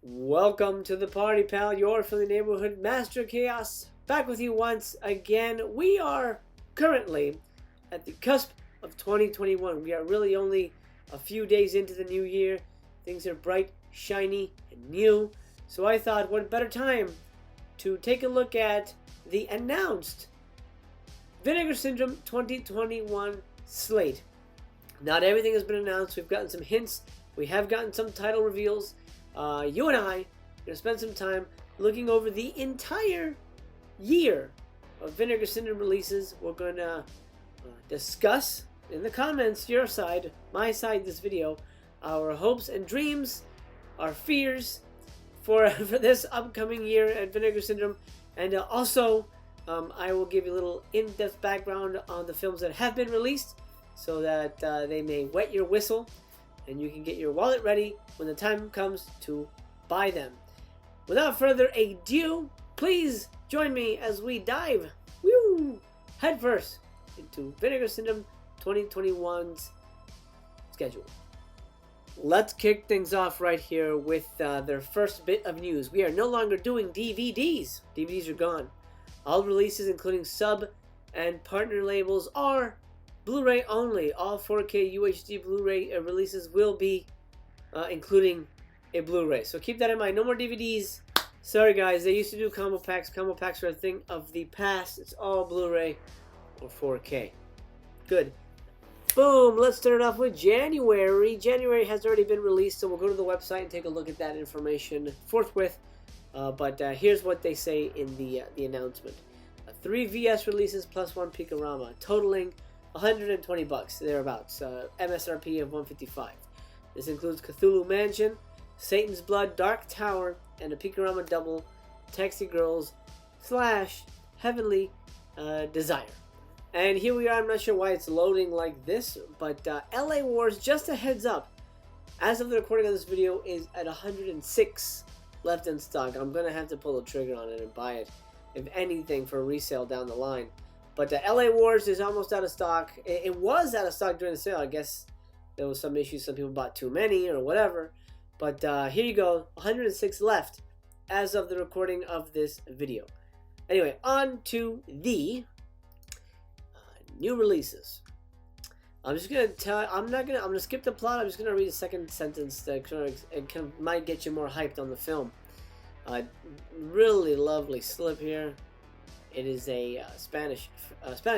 Welcome to the party, pal. Your Philly neighborhood master chaos. Back with you once again. We are currently at the cusp of 2021. We are really only a few days into the new year. Things are bright, shiny, and new. So I thought, what better time to take a look at the announced Vinegar Syndrome 2021 slate. Not everything has been announced. We've gotten some hints. We have gotten some title reveals. You and I are going to spend some time looking over the entire year of Vinegar Syndrome releases. We're going to discuss in the comments, your side, my side, this video, our hopes and dreams, our fears for this upcoming year at Vinegar Syndrome. And also, I will give you a little in-depth background on the films that have been released so that they may wet your whistle and you can get your wallet ready when the time comes to buy them. Without further ado, please join me as we dive headfirst into Vinegar Syndrome 2021's schedule. Let's kick things off right here with their first bit of news. We are no longer doing DVDs. DVDs are gone. All releases, including sub and partner labels, are Blu-ray only. All 4K UHD Blu-ray releases will be including a Blu-ray. So keep that in mind. No more DVDs. Sorry guys, they used to do combo packs. Combo packs are a thing of the past. It's all Blu-ray or 4K. Good. Boom. Let's start off with January. January has already been released, so we'll go to the website and take a look at that information forthwith. But here's what they say in the announcement. 3 VS releases plus 1 Picorama, totaling $120 thereabouts. MSRP of $155. This includes Cthulhu Mansion, Satan's Blood, Dark Tower, and a Picorama double, Taxi Girls / Heavenly Desire. And here we are. I'm not sure why it's loading like this, but LA Wars, just a heads up, as of the recording of this video, is at 106 left in stock. I'm going to have to pull the trigger on it and buy it, if anything, for resale down the line. But LA Wars is almost out of stock. It was out of stock during the sale. I guess there was some issues. Some people bought too many or whatever. But here you go. 106 left as of the recording of this video. Anyway, on to the new releases. I'm just gonna tell. I'm gonna skip the plot. I'm just gonna read a second sentence that might get you more hyped on the film. Really lovely slip here. It is a Spanish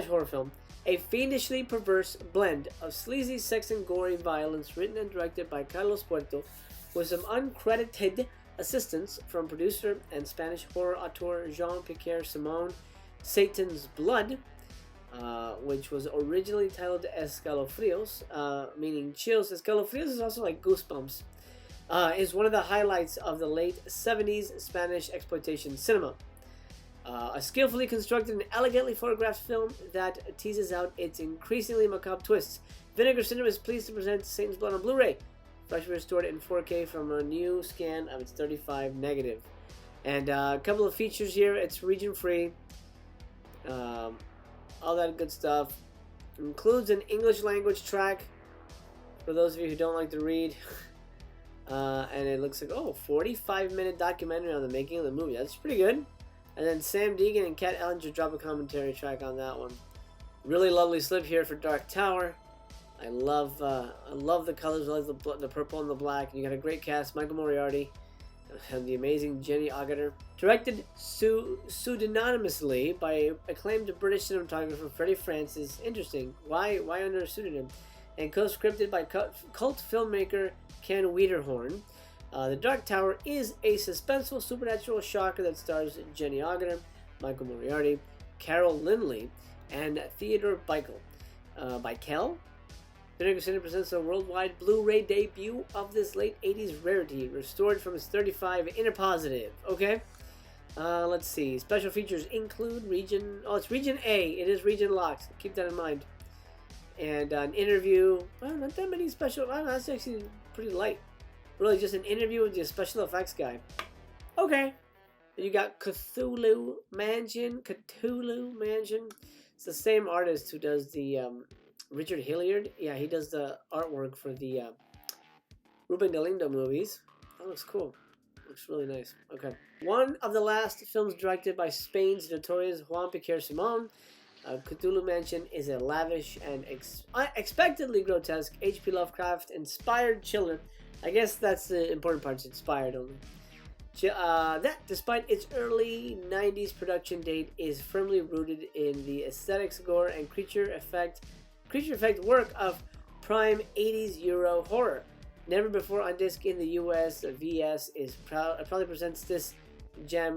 horror film, a fiendishly perverse blend of sleazy sex and gory violence, written and directed by Carlos Puerto, with some uncredited assistance from producer and Spanish horror auteur Jean-Pierre Simon. Satan's Blood, which was originally titled Escalofrios, meaning chills. Escalofrios is also like Goosebumps. Is one of the highlights of the late 70s Spanish exploitation cinema. A skillfully constructed and elegantly photographed film that teases out its increasingly macabre twists. Vinegar Syndrome is pleased to present Satan's Blood on Blu-ray, freshly restored in 4K from a new scan of its 35 negative. And a couple of features here. It's region-free. All that good stuff. Includes an English language track for those of you who don't like to read. And it looks like, 45-minute documentary on the making of the movie. That's pretty good. And then Sam Deegan and Kat Ellinger drop a commentary track on that one. Really lovely slip here for Dark Tower. I love the colors. I love the purple and the black. And you got a great cast: Michael Moriarty and the amazing Jenny Agutter. Directed pseudonymously by acclaimed British cinematographer Freddie Francis. Interesting. Why under a pseudonym? And co-scripted by cult filmmaker Ken Wiederhorn. The Dark Tower is a suspenseful supernatural shocker that stars Jenny Agutter, Michael Moriarty, Carol Lindley, and Theodore Bickel. Vinegar Syndrome presents a worldwide Blu-ray debut of this late 80s rarity, restored from its 35 inner positive. Okay, let's see. Special features include region. It's region A. It is region locked. Keep that in mind. And an interview. Well, not that many special. Well, that's actually pretty light. Really, just an interview with the special effects guy. Okay. And you got Cthulhu Mansion. It's the same artist who does the Richard Hilliard. Yeah, he does the artwork for the Ruben Galindo movies. That looks cool. looks really nice. Okay. One of the last films directed by Spain's notorious Juan Piquer Simon, Cthulhu Mansion is a lavish and unexpectedly grotesque H.P. Lovecraft-inspired chiller. I guess that's the important part, it's inspired only. That, despite its early 90s production date, is firmly rooted in the aesthetics, gore, and creature effect work of prime 80s Euro horror. Never before on disc in the US, VS proudly presents this gem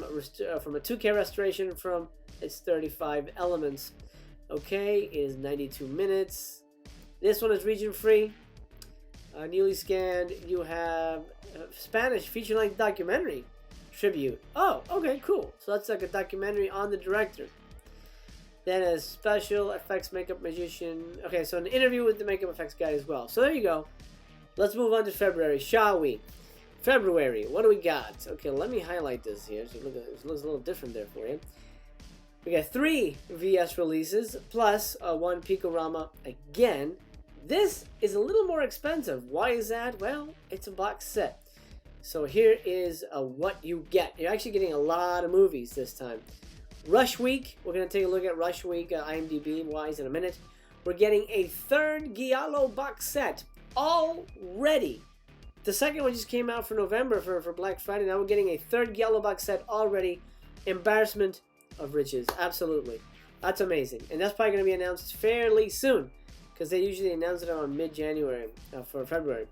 from a 2K restoration from its 35 elements. Okay, it is 92 minutes. This one is region free. Newly scanned, you have Spanish feature-length documentary tribute. Oh, okay, cool. So that's like a documentary on the director. Then a special effects makeup magician. Okay, so an interview with the makeup effects guy as well. So there you go. Let's move on to February, shall we? February, what do we got? Okay, let me highlight this here. So look at it looks a little different there for you. We got 3 VS releases plus 1 Picorama again. This is a little more expensive. Why is that? Well, it's a box set. So here is what you get. You're actually getting a lot of movies this time. Rush Week. We're going to take a look at Rush Week IMDb-wise in a minute. We're getting a 3rd Giallo box set already. The second one just came out for November for Black Friday. Now we're getting a 3rd Giallo box set already. Embarrassment of riches. Absolutely. That's amazing. And that's probably going to be announced fairly soon, because they usually announce it on mid-January for February.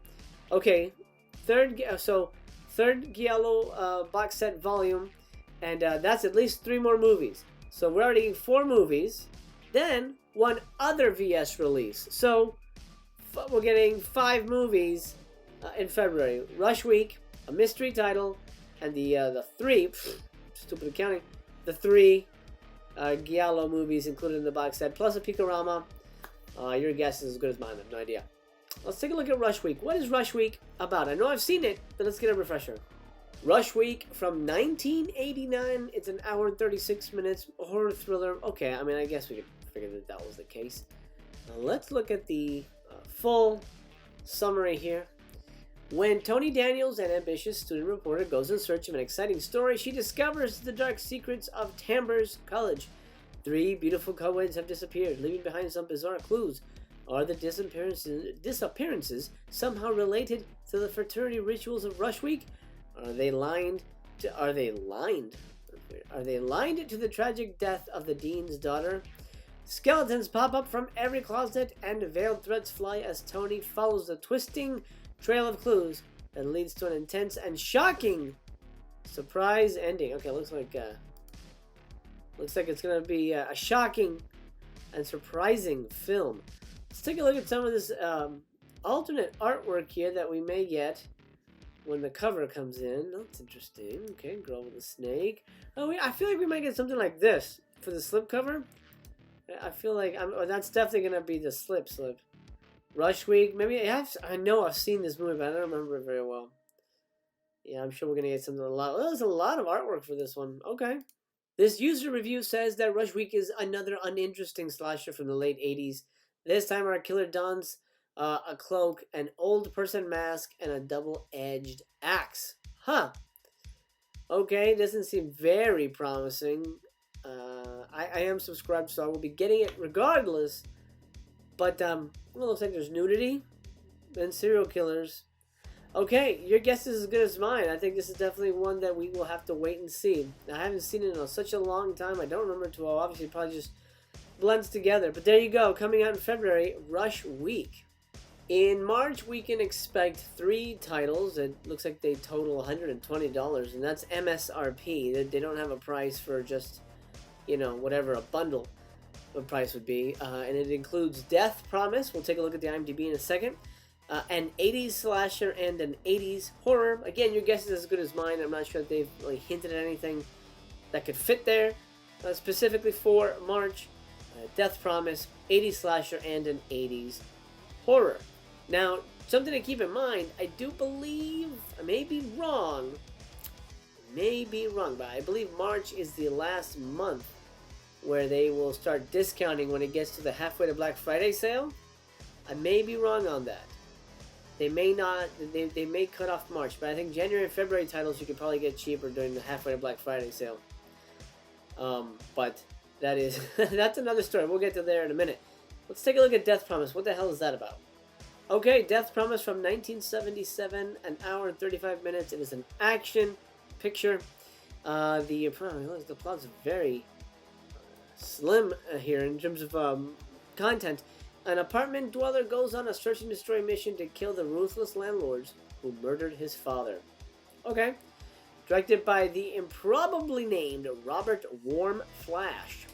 Okay, third Giallo box set volume, and that's at least 3 more movies. So we're already getting 4 movies, then 1 other VS release. So we're getting 5 movies in February. Rush Week, a mystery title, and the 3, stupid accounting, the 3 Giallo movies included in the box set, plus a Picorama. Your guess is as good as mine. I have no idea. Let's take a look at Rush Week. What is Rush Week about? I know I've seen it, but let's get a refresher. Rush Week from 1989. It's an hour and 36 minutes. A horror thriller. Okay, I mean, I guess we could figure that that was the case. Now let's look at the full summary here. When Toni Daniels, an ambitious student reporter, goes in search of an exciting story, she discovers the dark secrets of Tambers College. 3 beautiful co-eds have disappeared, leaving behind some bizarre clues. Are the disappearances somehow related to the fraternity rituals of Rush Week? Are they lined to the tragic death of the dean's daughter? Skeletons pop up from every closet, and veiled threats fly as Toni follows the twisting trail of clues that leads to an intense and shocking surprise ending. Okay, looks like it's gonna be a shocking and surprising film. Let's take a look at some of this alternate artwork here that we may get when the cover comes in. That's interesting. Okay, girl with a snake. Oh, I feel like we might get something like this for the slipcover. I feel like that's definitely gonna be the slip. Rush Week. Maybe I know I've seen this movie, but I don't remember it very well. Yeah, I'm sure we're gonna get something there's a lot of artwork for this one. Okay. This user review says that Rush Week is another uninteresting slasher from the late 80s. This time our killer dons a cloak, an old person mask, and a double-edged axe. Huh. Okay, doesn't seem very promising. I am subscribed, so I will be getting it regardless. But, well, it looks like there's nudity and serial killers. Okay, your guess is as good as mine. I think this is definitely one that we will have to wait and see. I haven't seen it in such a long time. I don't remember too well. Obviously, it probably just blends together. But there you go. Coming out in February, Rush Week. In March, we can expect 3 titles. It looks like they total $120, and that's MSRP. They don't have a price for just, whatever a bundle of price would be. And it includes Death Promise. We'll take a look at the IMDb in a second. An 80s slasher and an 80s horror. Again, your guess is as good as mine. I'm not sure if they've really hinted at anything that could fit there. Specifically for March, Death Promise, 80s slasher, and an 80s horror. Now, something to keep in mind, I do believe, I may be wrong, but I believe March is the last month where they will start discounting when it gets to the halfway to Black Friday sale. I may be wrong on that. They may not. They may cut off March, but I think January and February titles you can probably get cheaper during the halfway to Black Friday sale. But that is that's another story. We'll get to there in a minute. Let's take a look at Death Promise. What the hell is that about? Okay, Death Promise from 1977, an hour and 35 minutes. It is an action picture. The plot's very slim here in terms of content. An apartment dweller goes on a search and destroy mission to kill the ruthless landlords who murdered his father. Okay. Directed by the improbably named Robert Warm Flash.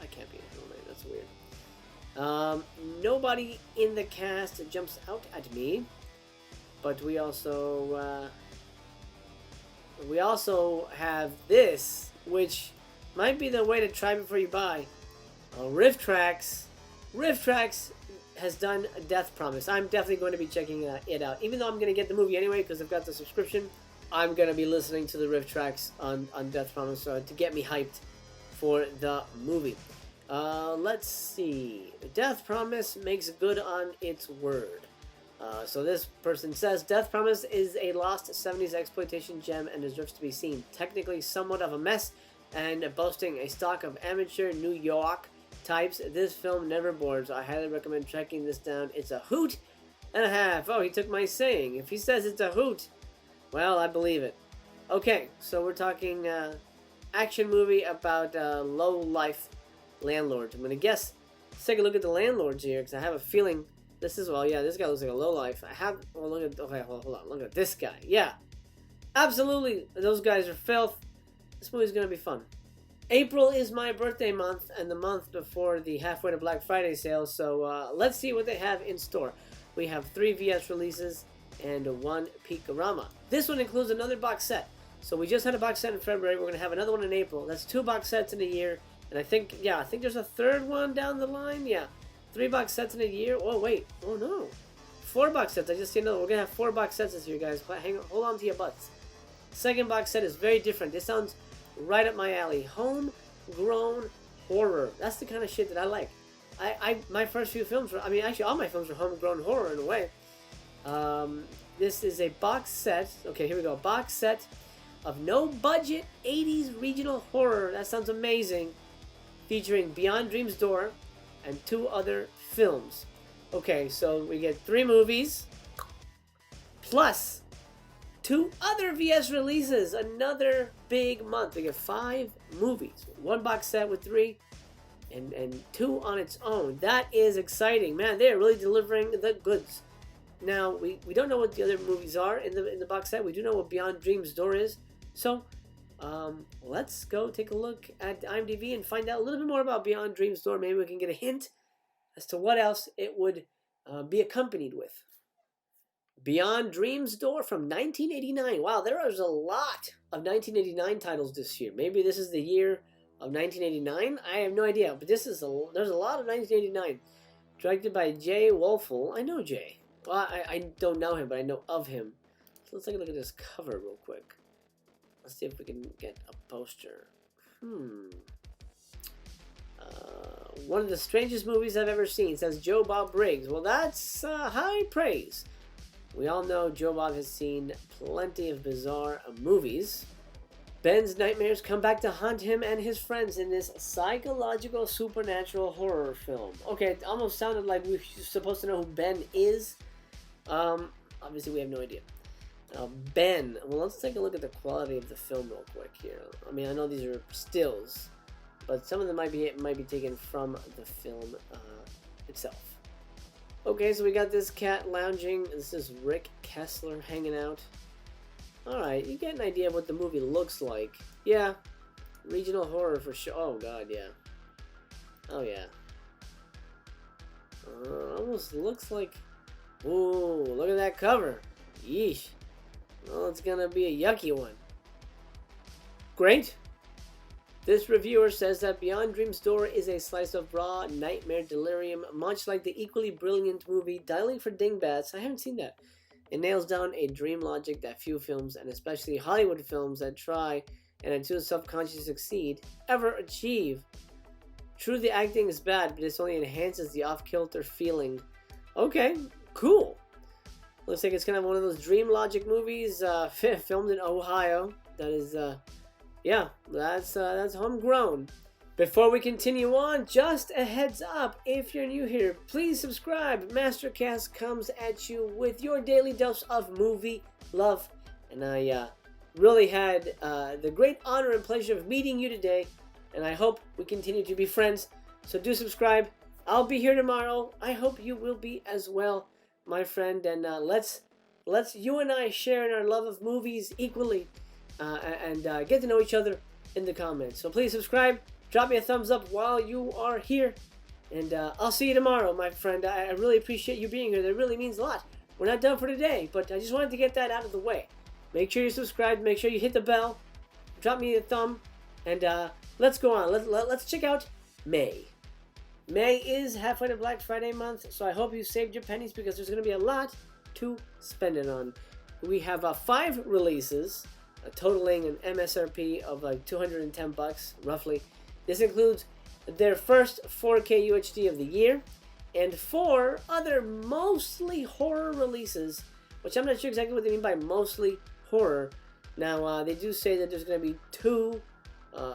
I can't be his real name, that's weird. Nobody in the cast jumps out at me. But we also have this, which might be the way to try before you buy. Rift Tracks. Rift Tracks has done a Death Promise. I'm definitely going to be checking it out. Even though I'm going to get the movie anyway because I've got the subscription, I'm going to be listening to the Rift Tracks on Death Promise to get me hyped for the movie. Let's see. Death Promise makes good on its word. So this person says, Death Promise is a lost 70s exploitation gem and deserves to be seen. Technically somewhat of a mess and boasting a stock of amateur New York types, this film never bores. I highly recommend tracking this down. It's a hoot and a half. Oh, he took my saying. If he says it's a hoot, well, I believe it. Okay, so we're talking action movie about low-life landlords. I'm going to guess. Let's take a look at the landlords here, because I have a feeling this is, well, yeah, this guy looks like a low-life. Look at, okay, hold on. Look at this guy. Yeah, absolutely. Those guys are filth. This movie's going to be fun. April is my birthday month and the month before the halfway to Black Friday sale, so let's see what they have in store. We have 3 VS releases and 1 Peakorama. This one includes another box set. So we just had a box set in February. We're going to have another one in April. That's 2 box sets in a year. And I think there's a third one down the line. Yeah, 3 box sets in a year. Oh, wait. Oh, no. 4 box sets. I just see another. We're going to have 4 box sets this year, guys. Hold on to your butts. Second box set is very different. This sounds right up my alley. Homegrown horror. That's the kind of shit that I like. My first few films were, actually all my films were homegrown horror in a way. This is a box set. Okay, here we go. Box set of no-budget 80s regional horror. That sounds amazing. Featuring Beyond Dream's Door and 2 other films. Okay, so we get 3 movies plus 2 other VS releases. Another big month. We get 5 movies. 1 box set with 3 and 2 on its own. That is exciting. Man, they are really delivering the goods. Now, we don't know what the other movies are in the box set. We do know what Beyond Dream's Door is. So, let's go take a look at IMDb and find out a little bit more about Beyond Dream's Door. Maybe we can get a hint as to what else it would be accompanied with. Beyond Dream's Door from 1989. Wow, there was a lot of 1989 titles this year. Maybe this is the year of 1989? I have no idea, but there's a lot of 1989. Directed by Jay Wolfel. I know Jay. Well, I don't know him, but I know of him. So let's take a look at this cover real quick. Let's see if we can get a poster. One of the strangest movies I've ever seen, says Joe Bob Briggs. Well, that's high praise. We all know Joe Bob has seen plenty of bizarre movies. Ben's nightmares come back to haunt him and his friends in this psychological supernatural horror film. Okay, it almost sounded like we're supposed to know who Ben is. Obviously we have no idea. Ben. Well, let's take a look at the quality of the film real quick here. I know these are stills, but some of them might be taken from the film itself. Okay, so we got this cat lounging. This is Rick Kessler hanging out. Alright, you get an idea of what the movie looks like. Yeah, regional horror for sure. Oh god, yeah. Oh yeah. Almost looks like... Ooh, look at that cover. Yeesh. Well, it's gonna be a yucky one. Great. This reviewer says that Beyond Dream's Door is a slice of raw nightmare delirium, much like the equally brilliant movie Dialing for Dingbats. I haven't seen that. It nails down a dream logic that few films, and especially Hollywood films that try and are too self-conscious to succeed, ever achieve. True, the acting is bad, but this only enhances the off-kilter feeling. Okay, cool. Looks like it's kind of one of those Dream Logic movies filmed in Ohio. That is, yeah, that's homegrown. Before we continue on, just a heads up, if you're new here, please subscribe. Mastercast comes at you with your daily dose of movie love. And I really had the great honor and pleasure of meeting you today. And I hope we continue to be friends. So do subscribe. I'll be here tomorrow. I hope you will be as well, my friend. And let's you and I share in our love of movies equally. And get to know each other in the comments. So please subscribe. Drop me a thumbs up while you are here. And I'll see you tomorrow, my friend. I really appreciate you being here. That really means a lot. We're not done for today, but I just wanted to get that out of the way. Make sure you subscribe. Make sure you hit the bell. Drop me a thumb. And let's go on. Let's check out May. May is halfway to Black Friday month, so I hope you saved your pennies because there's going to be a lot to spend it on. We have 5 releases, totaling an MSRP of like $210 roughly. This includes their first 4K UHD of the year and 4 other mostly horror releases, which I'm not sure exactly what they mean by mostly horror. Now, they do say that there's going to be 2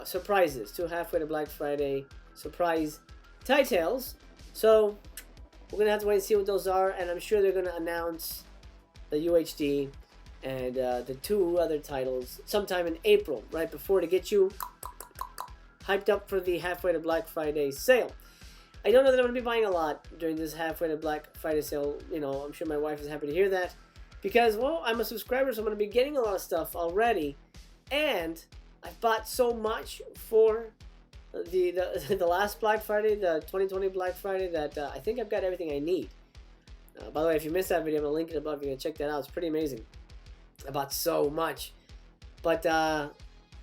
surprises, 2 halfway to Black Friday surprise titles. So we're going to have to wait and see what those are, and I'm sure they're going to announce the UHD and the 2 other titles sometime in April, right before, to get you hyped up for the halfway to Black Friday sale. I don't know that I'm going to be buying a lot during this halfway to Black Friday sale. You know, I'm sure my wife is happy to hear that because, well, I'm a subscriber, so I'm going to be getting a lot of stuff already. And I've bought so much for the last Black Friday, the 2020 Black Friday, that I think I've got everything I need. By the way, if you missed that video, I'm going to link it above. You can check that out. It's pretty amazing. I bought so much. But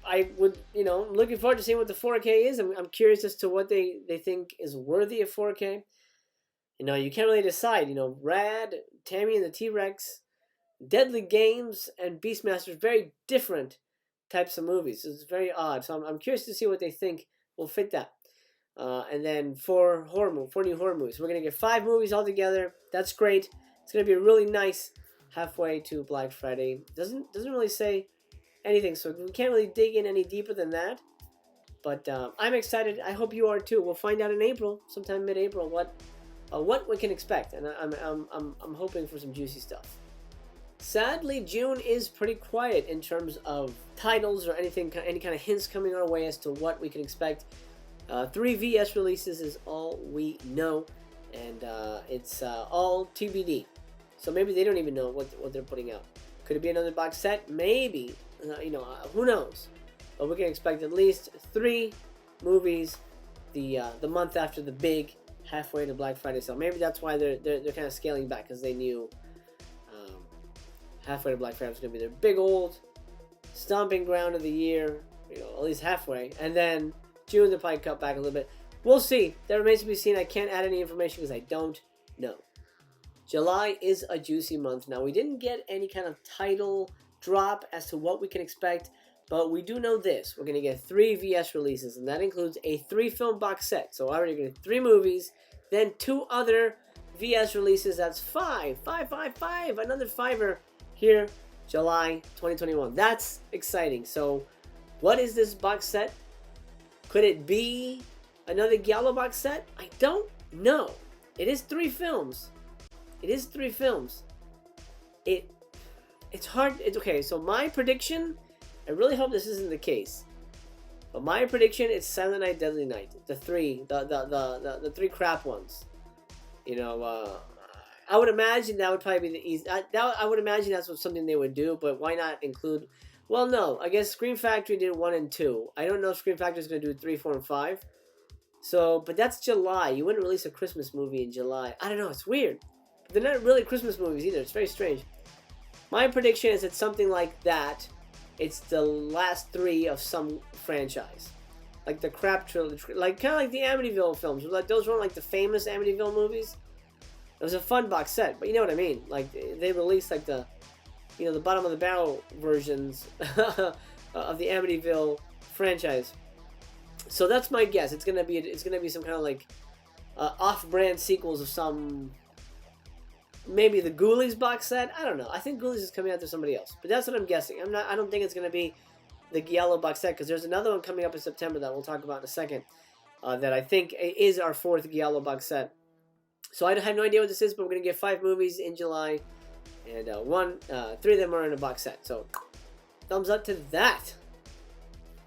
I would, you know, I'm looking forward to seeing what the 4K is. I'm curious as to what they think is worthy of 4K. You know, you can't really decide. You know, Rad, Tammy and the T-Rex, Deadly Games, and Beastmasters, very different types of movies. It's very odd. So I'm curious to see what they think will fit that. And then 4 new horror movies. We're going to get 5 movies all together. That's great. It's going to be a really nice halfway to Black Friday. Doesn't really say anything, so we can't really dig in any deeper than that. But I'm excited. I hope you are too. We'll find out in April, sometime mid-April, what we can expect, and I'm hoping for some juicy stuff. Sadly, June is pretty quiet in terms of titles or anything, any kind of hints coming our way as to what we can expect. 3 VS releases is all we know, and it's all TBD. So maybe they don't even know what they're putting out. Could it be another box set? Maybe. You know, who knows? But we can expect at least 3 movies the month after the big halfway to Black Friday sale. Maybe that's why they're kind of scaling back, because they knew halfway to Black Friday was going to be their big old stomping ground of the year. You know, at least halfway, and then June they'll probably cut back a little bit. We'll see. That remains to be seen. I can't add any information because I don't know. July is a juicy month. Now, we didn't get any kind of title drop as to what we can expect, but we do know this. We're going to get 3 VS releases, and that includes a 3-film box set. So already going to get 3 movies, then 2 other VS releases. That's 5. Another Fivver here, July 2021. That's exciting. So what is this box set? Could it be another Giallo box set? I don't know. It is 3 films. It's hard. It's okay. So my prediction, I really hope this isn't the case, but my prediction is Silent Night, Deadly Night. The 3 crap ones. You know, I would imagine that would probably be the easy. I would imagine that's something they would do, but why not include? Well, no. I guess Scream Factory did 1 and 2. I don't know if Scream Factory is going to do 3, 4, and 5. So, but that's July. You wouldn't release a Christmas movie in July. I don't know. It's weird. But they're not really Christmas movies either. It's very strange. My prediction is it's something like that. It's the last 3 of some franchise, like the crap trilogy, like kind of like the Amityville films. Like those weren't like the famous Amityville movies. It was a fun box set, but you know what I mean. Like they released like the, you know, the bottom of the barrel versions of the Amityville franchise. So that's my guess. It's gonna be some kind of like off-brand sequels of some maybe the Ghoulies box set. I don't know. I think Ghoulies is coming out to somebody else, but that's what I'm guessing. I don't think it's going to be the Giallo box set, because there's another one coming up in September that we'll talk about in a second. That I think is our 4th Giallo box set. So I have no idea what this is, but we're going to get 5 movies in July, and 3 of them are in a box set. So thumbs up to that.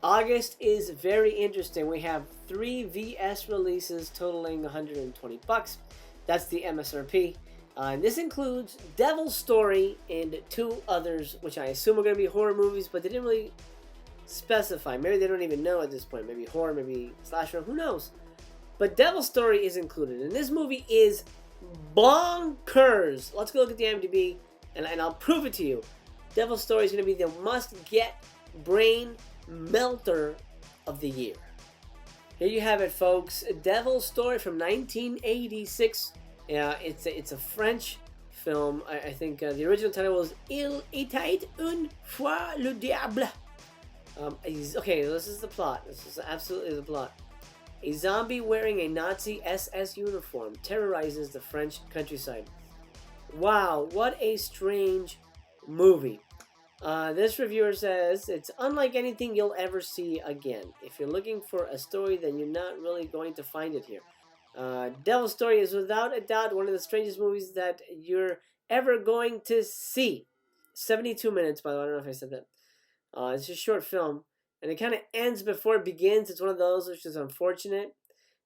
August is very interesting. We have 3 VS releases totaling $120. That's the MSRP. And this includes Devil's Story and 2 others, which I assume are going to be horror movies, but they didn't really specify. Maybe they don't even know at this point. Maybe horror, maybe slasher, who knows? But Devil's Story is included, and this movie is bonkers. Let's go look at the IMDb, and I'll prove it to you. Devil's Story is going to be the must-get brain melter of the year. Here you have it, folks. Devil's Story from 1986. It's a French film. I think the original title was Il était une fois le diable. Okay, this is the plot. This is absolutely the plot. A zombie wearing a Nazi SS uniform terrorizes the French countryside. Wow, what a strange movie. This reviewer says, it's unlike anything you'll ever see again. If you're looking for a story, then you're not really going to find it here. Devil's Story is without a doubt one of the strangest movies that you're ever going to see. 72 minutes, by the way. I don't know if I said that. It's a short film, and it kind of ends before it begins. It's one of those which is unfortunate.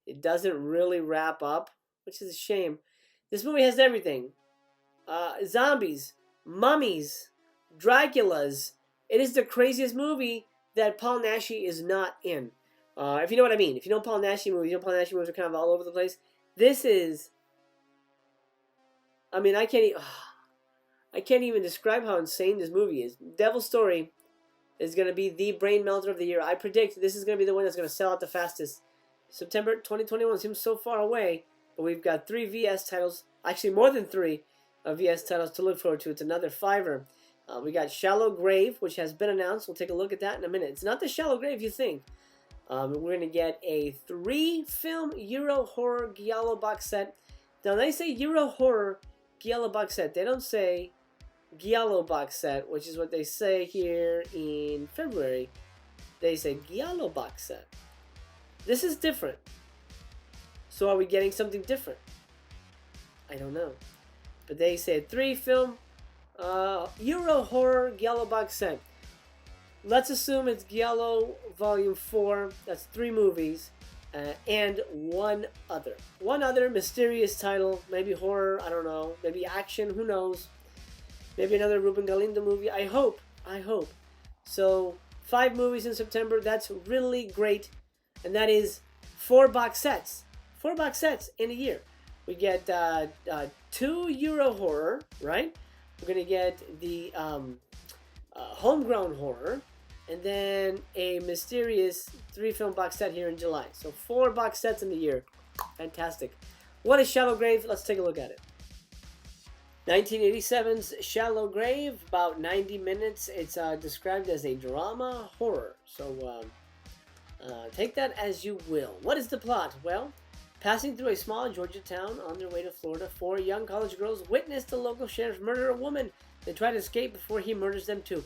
It doesn't really wrap up, which is a shame. This movie has everything. Zombies, mummies, Draculas. It is the craziest movie that Paul Naschy is not in. If you know what I mean. If you know Paul Naschy movies, Paul Naschy movies are kind of all over the place. This is... I mean, I can't even describe how insane this movie is. Devil's Story is going to be the brain melter of the year. I predict this is going to be the one that's going to sell out the fastest. September 2021 seems so far away, but we've got 3 VS titles. Actually, more than 3 VS titles to look forward to. It's another Fivver. We got Shallow Grave, which has been announced. We'll take a look at that in a minute. It's not the Shallow Grave you think. We're going to get a 3-film Euro horror Giallo box set. Now, they say Euro horror Giallo box set. They don't say Giallo box set, which is what they say here in February. They say Giallo box set. This is different. So are we getting something different? I don't know. But they say 3-film Euro horror Giallo box set. Let's assume it's Giallo Volume 4. That's 3 movies. And one other mysterious title. Maybe horror, I don't know. Maybe action, who knows. Maybe another Ruben Galindo movie. I hope. So, 5 movies in September. That's really great. And that is 4 box sets. 4 box sets in a year. We get 2 Euro horror, right? We're going to get the homegrown horror. And then a mysterious 3-film box set here in July. So 4 box sets in the year. Fantastic. What is Shallow Grave? Let's take a look at it. 1987's Shallow Grave, about 90 minutes. It's described as a drama horror. So take that as you will. What is the plot? Well, passing through a small Georgia town on their way to Florida, 4 young college girls witness the local sheriff murder a woman. They try to escape before he murders them too.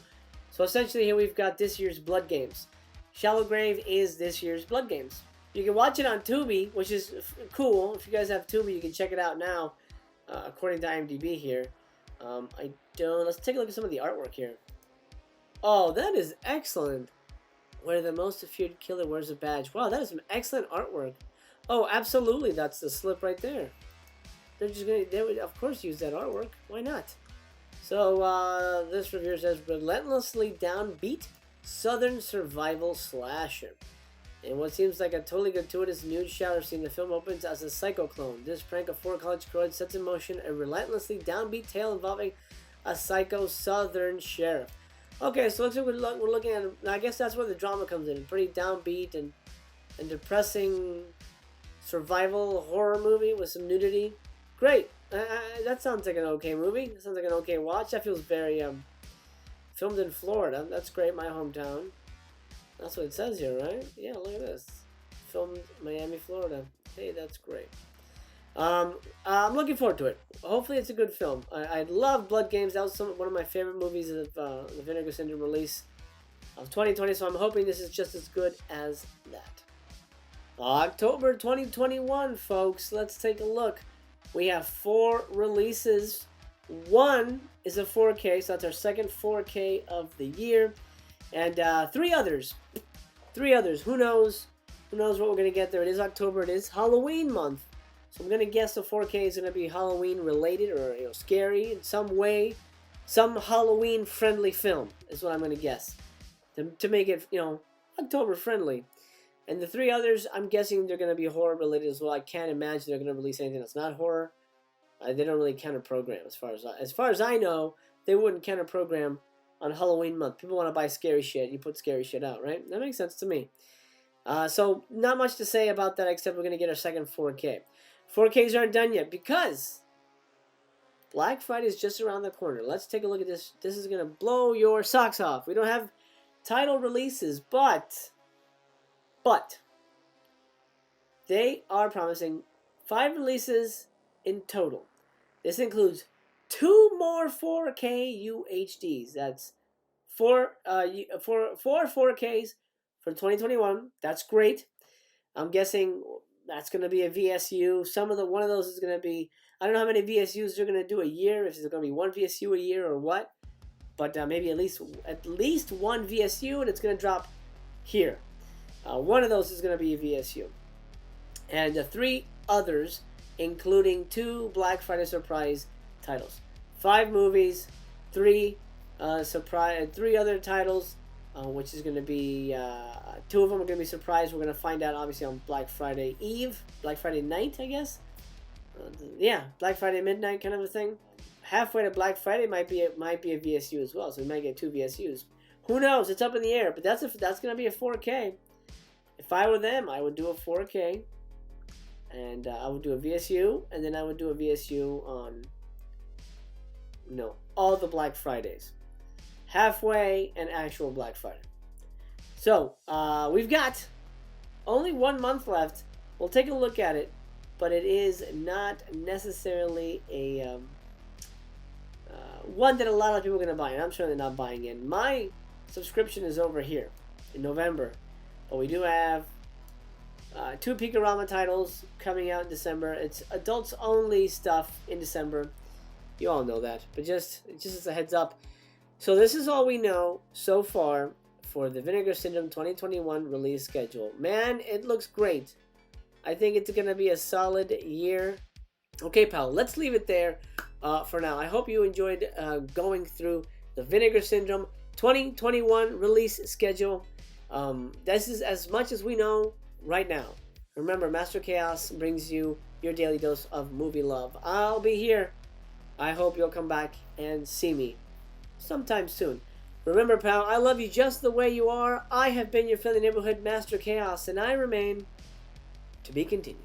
So essentially here we've got this year's Blood Games. Shallow Grave is this year's Blood Games. You can watch it on Tubi, which is cool. If you guys have Tubi, you can check it out now, according to IMDb here. Let's take a look at some of the artwork here. Oh, that is excellent. Where the most feared killer wears a badge. Wow, that is some excellent artwork. Oh, absolutely, that's the slip right there. They would of course use that artwork. Why not? So, this reviewer says, relentlessly downbeat Southern survival slasher. In what seems like a totally gratuitous nude shower scene, the film opens as a psycho clone. This prank of 4 college kids sets in motion a relentlessly downbeat tale involving a psycho Southern sheriff. Okay, so looks like we're looking at, I guess that's where the drama comes in. Pretty downbeat and depressing survival horror movie with some nudity. Great. That sounds like an okay movie. That sounds like an okay watch. That feels very, filmed in Florida. That's great, my hometown. That's what it says here, right? Yeah, look at this. Filmed Miami, Florida. Hey, that's great. I'm looking forward to it. Hopefully, it's a good film. I love Blood Games. That was one of my favorite movies of the Vinegar Syndrome release of 2020. So I'm hoping this is just as good as that. October 2021, folks. Let's take a look. We have 4 releases. One is a 4K, so that's our second 4K of the year, and 3 others. 3 others. Who knows? Who knows what we're gonna get there? It is October. It is Halloween month. So I'm going to guess the 4K is going to be Halloween related or scary in some way. Some Halloween friendly film is what I'm going to guess. To make it, October friendly. And the 3 others, I'm guessing they're going to be horror related as well. I can't imagine they're going to release anything that's not horror. They don't really counter program as far as I know. They wouldn't counter program on Halloween month. People want to buy scary shit. You put scary shit out, right? That makes sense to me. So not much to say about that except we're going to get our second 4K. 4Ks aren't done yet because Black Friday is just around the corner. Let's take a look at this. This is going to blow your socks off. We don't have title releases, but they are promising 5 releases in total. This includes 2 more 4K UHDs. That's 4 4Ks for 2021. That's great. I'm guessing that's going to be a VSU. One of those is going to be, I don't know how many VSUs they're going to do a year, if it's going to be 1 VSU a year or what, but maybe at least 1 VSU, and it's going to drop here. One of those is going to be a VSU. And 3 others, including 2 Black Friday surprise titles. 5 movies, 3 other titles, which is going to be 2 of them are going to be surprised. We're going to find out obviously on Black Friday Eve, Black Friday night, I guess. Black Friday midnight kind of a thing. Halfway to Black Friday might be a VSU as well, so we might get 2 VSUs. Who knows? It's up in the air. But that's going to be a 4K. If I were them, I would do a 4K, and I would do a VSU, and then I would do a VSU on all the Black Fridays. Halfway and actual Black Friday. So, we've got only 1 month left. We'll take a look at it, but it is not necessarily a one that a lot of people are going to buy, and I'm sure they're not buying in. My subscription is over here in November, but we do have 2 Picorama titles coming out in December. It's adults only stuff in December. You all know that, but just as a heads up. So this is all we know so far for the Vinegar Syndrome 2021 release schedule. Man, it looks great. I think it's going to be a solid year. Okay, pal, let's leave it there for now. I hope you enjoyed going through the Vinegar Syndrome 2021 release schedule. This is as much as we know right now. Remember, Master Chaos brings you your daily dose of movie love. I'll be here. I hope you'll come back and see me sometime soon. Remember, pal, I love you just the way you are. I have been your friendly neighborhood Master Chaos, and I remain to be continued.